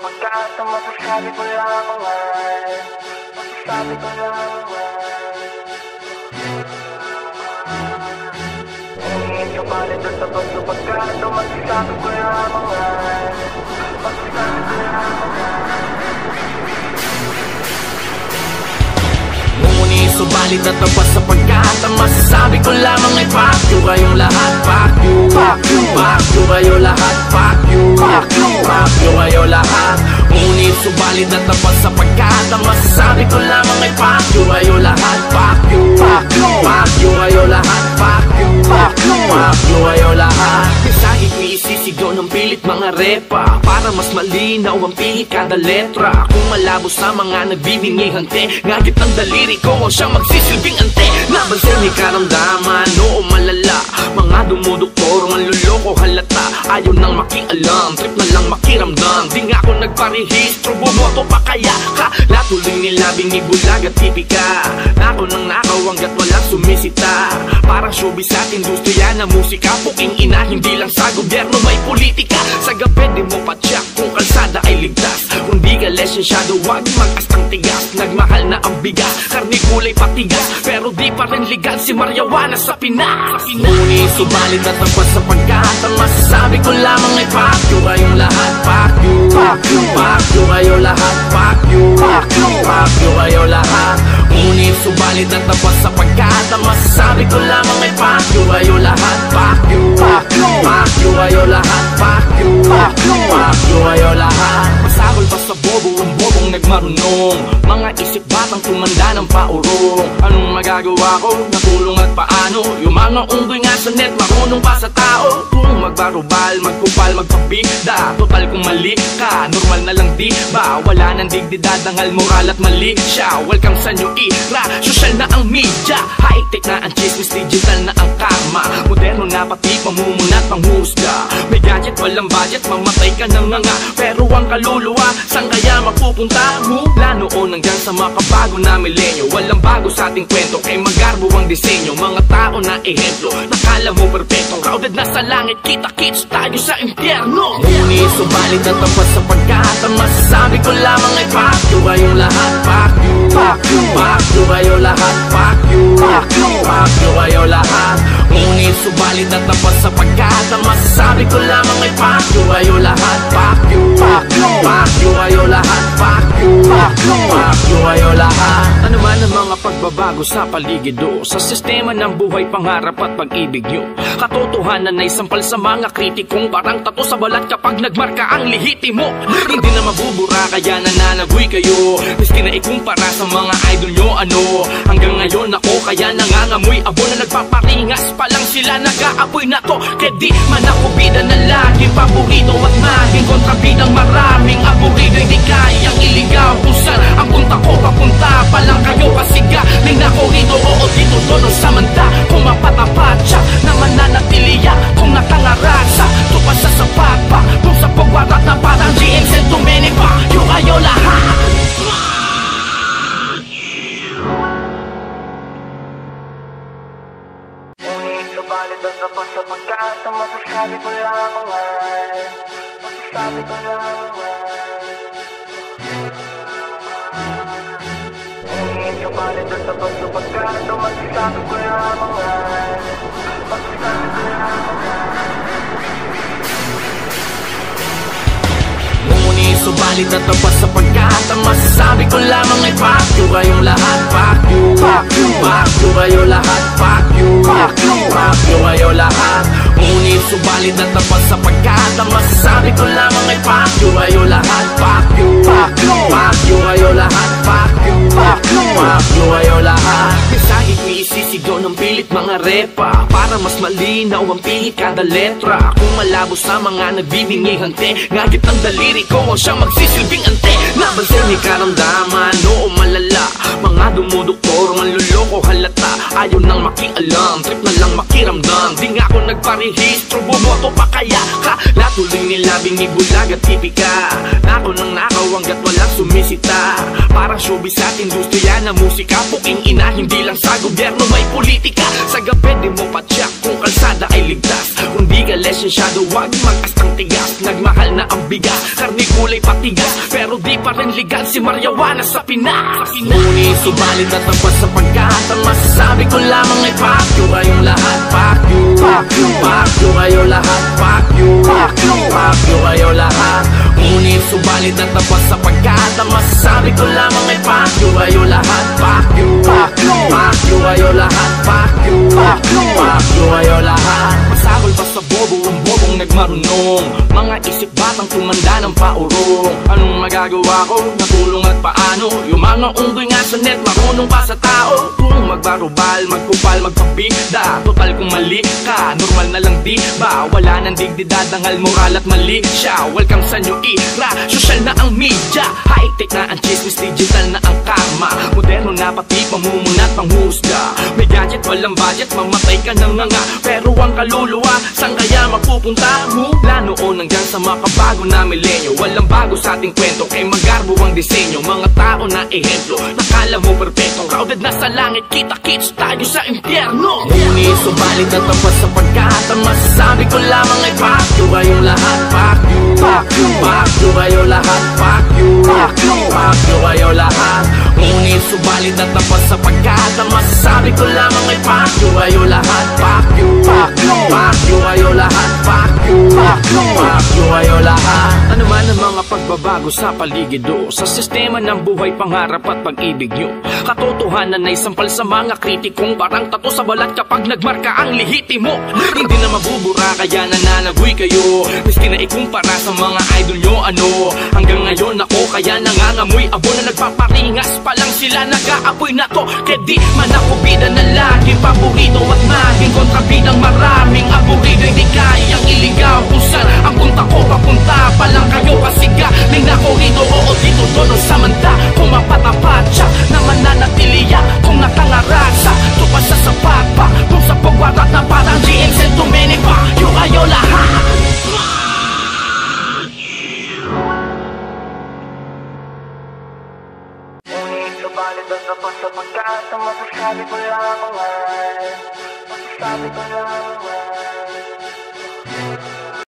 sapagkat ang masasabi ko lamang ay masasabi ko lamang ay subalit at tapos sapagkat ang masasabi ko lamang ay masasabi ko lamang Ngunit subalit at tapos sapagkat ang masasabi ko lamang ay fuck you kayong lahat, fuck you, fuck you, fuck you kayo lahat, fuck you, fuck you, fuck you kayo lahat. Ngunit subalit at tapos sapagkat ang masasabi ko lamang ay fuck you kayo lahat, fuck you, fuck you, fuck you kayo lahat, fuck you, fuck you, fuck you kayo lahat. Mensahe ko isisigaw ng pilit mga repa para mas malinaw ang pihit kada letra. Kung malabo sa mga nagbibingi hante, ngagit ng daliri ko ang siyang magsisilbing ante. Nabansin ni karamdaman, oo malala, mga dumuduktor, manluloko halata. Ayaw nang makialam, trip na lang makiramdam. Di nga ako nagparehistro, bumoto pa kaya ka. Latuloy nila bingibulag at tipika. Nako nang nakaw hanggat walang sumisita. Parang showbiz at industriya na musika. Puking ina, hindi lang sa gobyerno may politika. Sa gabi di mo patyak kung kalsada ay ligtas. Kung di ka lesensyado, wag mag-astang tigas. Nagmahal na ang bigas, karni kulay patigas. Pero di pa rin legal si Marijuana sa Pinas. Ngunit subalit at tapos sapagkat ang masasabi ko lamang ay fuck you kayong lahat, fuck you, fuck you, fuck you kayo lahat, fuck you, fuck you, fuck you kayo lahat. Ngunit subalit at tapos sapagkat ang masasabi ko lamang ay fuck you kayo lahat, fuck you, fuck you, fuck you kayo lahat, fuck you, fuck you, fuck you kayo lahat. Masabol pa sa bobo ang bobong nagmarunong, mga isip batang tumanda ng paurong. Anong magagawa ko? Natulong at paano? Yung mga unggoy nga sa net marunong pa sa tao. Kung magbarubal, magkupal, magpabida, total kung mali ka, normal na lang di ba? Wala nang digdidad, dangal moral at mali siya. Welcome sa new era, social na ang media, high-tech na ang chismis, digital na ang karma. Moderno na pati pamumunat panghusga. May gadget, walang budget, mamatay ka na nga. Pero ang kaluluwa, saan kaya mapupunta? Mula noon hanggang sa makabago na milenyo, walang bago sa ating kwento, kay magarbo ang disenyo. Mga tao na ehemplo, nakala mo perfecto, crowded na sa langit, kita-kits tayo sa impyerno. Ngunit subalit at tapos sapagkat ang masasabi ko lamang ay fuck you kayong lahat, fuck you, fuck you, fuck you kayo lahat, fuck you, fuck you, fuck you kayo lahat. Ngunit subalit at tapos sapagkat ang masasabi ko lamang ay fuck you kayo lahat, fuck you, fuck you, fuck you kayo lahat, fuck you, fuck you, fuck you kayo lahat. Ano man ang mga pagbabago sa paligid do, sa sistema ng buhay, pangarap at pag-ibig nyo, katotohanan ay sampal sa mga kritikong parang tato sa balat kapag nagmarka ang lihitimo. Hindi na mabubura kaya nananagoy kayo, miski na ikumpara sa mga idol nyo ano. Hanggang ngayon ako kaya nangangamoy abo na nagpaparingas pa lang sila nag-aapoy na to. Kaya di man ako bida na laging paborito at maging kontrabidang maraming aburido. Hindi kayang iligaw kung saan ang punta ko, papunta pa lang kayo kasi galing na ko rito. Oo dito doon samanta kung mapatapatsa na mananatiliya kung nakangarasa tupas sa sapat pa kung sa pagwarat na parang GM sent to many pa yung kayo lahat. Ngunit subalit at tapos sapagkat ang masasabi ko lamang ay masasabi ko lamang ay ngunit subalit at tapos sapagkat ang masasabi ko lamang ay masasabi ko lamang ay Ngunit subalit at tapos sapagkat ang masasabi ko lamang ay fuck you kayong lahat, fuck you, fuck you, fuck you kayo lahat, fuck you, fuck you, fuck you kayo lahat. Ngunit subalit at tapos sapagkat ang masasabi ko lamang ay fuck you kayo lahat, fuck you, fuck you, fuck you kayo lahat, fuck you, fuck you, fuck you kayo lahat. Mensahe ko isisigaw ng pilit mga repa para mas malinaw ang pihit kada letra. Kung malabo sa mga nagbibingi hante, ngagit ng daliri ko ang siyang magsisilbing ante. Nabansin ni karamdaman, oo malala, mga dumuduktor, manluloko halata. Ayaw nang makialam, trip na lang makiramdam. Di nga ako nagparehistro, bumoto pa kaya ka. Latuloy nila bingibulag at tipika. Nako nang nakaw hanggat walang sumisita. Parang showbiz at industriya na musika, puking ina, hindi lang sa gobyerno may politika. Sa gabi di mo patyak kung kalsada ay ligtas, kung di ka lesensyado wag mag-astang tigas. Nagmahal na ang bigas, karni kulay patigas, pero di pa rin legal si Marijuana sa Pinas. Ngunit subalit at tapos sapagkat ang masasabi ko lamang ay fuck you kayong lahat, fuck you, fuck you, fuck you kayo lahat, fuck you, fuck you, fuck you kayo lahat. Ngunit subalit at tapos sapagkat ang masasabi ko lamang ay fuck you kayo lahat, fuck you, fuck you, fuck you kayo lahat, fuck you, fuck you, fuck you kayo lahat. Masakol pa sa bobo ang bobong nagmarunong, mga isip batang tumanda ng paurong. Anong magagawa ko? Natulong at paano? Yung mga unggoy nga sa net marunong pa sa tao. Kung magbarubal, magkupal, magpabigda, total kung mali ka, normal na lang di ba? Wala nang digdidad, dangal moral at mali siya. Welcome sa new era, social na ang media, high-tech na ang chismis, digital na ang karma, moderno na pati pamumuna't panghusga. May gadget, walang budget, mamatay ka na nga. Pero ang kaluluwa, saan kaya mapupunta? Mula noon hanggang sa makabago na milenyo, walang bago sa ating kwento, kay magarbo ang disenyo. Mga tao na ehemplo, nakala mo perfecto, crowded na sa langit, kita-kits tayo sa impyerno. Ngunit subalit at tapos sapagkat ang masasabi ko lamang ay fuck you kayong lahat, fuck you, fuck you, fuck you kayo lahat, fuck you, fuck you, fuck you kayo lahat. Ngunit subalit at tapos sapagkat ang masasabi ko lamang ay fuck you kayo lahat, fuck you, fuck you, fuck you kayo lahat, fuck you, fuck you, fuck you kayo lahat. Ano man ang mga pagbabago sa paligid o sa sistema ng buhay, pangarap at pag-ibig nyo, katotohanan ay sampal sa mga kritikong parang tato sa balat kapag nagmarka ang lihiti mo. Hindi na mabubura kaya nananagoy kayo, miski na ikumpara sa mga idol nyo. Ano hanggang ngayon ako kaya nangangamoy abo na nagpaparingas pa lang sila nag-aapoy na to. Kaya di man ako bida na laging paborito at maging kontrabidang maraming aburido. Hindi kayang iligaw kung saan ang punta ko, papunta pa lang kayo kasi galing na ko rito. Oo dito doon samanta, kung mapatapat siya na mananatiliya, kung nakangarasa tupas sa sapat pa, kung sa pagwarat na parang GM sent to many pa. Yung kayo lahat. Ngunit subalit at tapos sapagkat ang masasabi ko lamang ay, masasabi ko lamang ay